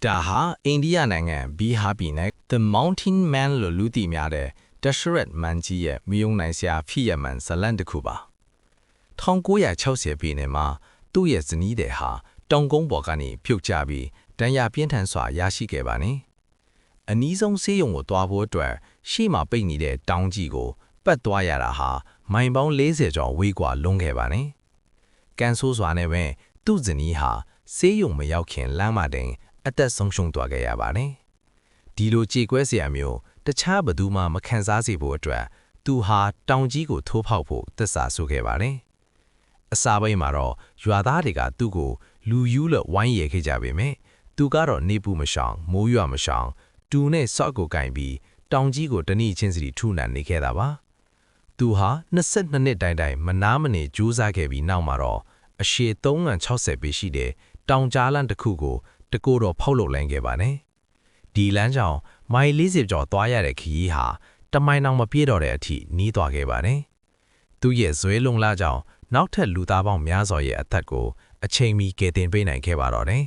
ဒါဟာအိန္ဒိယနိုင်ငံဘီဟာပြည်နယ် The Mountain Man လို့လူသိများတဲ့ Dashrath မန်ကြီးရဲ့မယုံနိုင်စရာဖြစ်ရမှန်ဇလန့်တစ်ခုပါ1960ပြည်နယ်မှာသူ့ရဲ့ဇနီးတဲ့ဟာတောင်ကုန်းပေါ်ကနေပြုတ်ကျပြီးဒဏ်ရာပြင်းထန်စွာရရှိခဲ့ပါနေအနီးဆုံးဆေးရုံကိုတွားဖို့အတွက်ရှေ့မှာပိတ်နေတဲ့တောင်ကြီးကိုပတ်သွားရတာဟာမိုင်ပေါင်း40ကျော်ဝေးကွာလွန်ခဲ့ပါနေကန်ဆိုးစွာနဲ့ပဲသူ့ဇနီးဟာဆေးရုံမရောက်ခင်လမ်းမတင်အသက်ဆုံးရှုံးသွားခဲ့ရပါတယ်ဒီလိုကြေကွဲစရာမျိုးတခြားဘသူမှမခံစားစေဖို့အတွက်သူဟာတောင်ကြီးကိုထိုးဖောက်ဖို့သစ္စာဆိုခဲ့ပါတယ်အစာပိုင်းမှာတော့ရွာသားတွေကသူ့ကိုလူယူလို့ဝိုင်းရဲခဲ့ကြပေမဲ့သူကတော့နေပူမရှောင်မိုးရွာမရှောင်တူနဲ့စော့ကိုကင်ပြီးတောင်ကြီးကိုတနည်းချင်းစီထုနှံနေခဲ့တာပါသူဟာ22နှစ်တိုင်မနာမနေကြိုးစားခဲ့ပြီးနောက်မှာတော့အရှည်360ပေရှိတဲ့တောင်ကြားလမ်းတစ်ခုကိုတကိုယ်တော်ဖောက်လုပ်လိုက်ခဲ့ပါတယ်ဒီလမ်းကြောင့်မိုင်40ကျော်သွားရတဲ့ခရီးဟာတမိုင်အောင်မပြည့်တော့တဲ့အထိနီးသွားခဲ့ပါတယ်သူရဲ့ဇွဲလုံလာကြောင့်နောက်ထပ်လူသားပေါင်းများစွာရဲ့အသက်ကိုအချိန်မီကယ်တင်ပေးနိုင်ခဲ့ပါတော့တယ်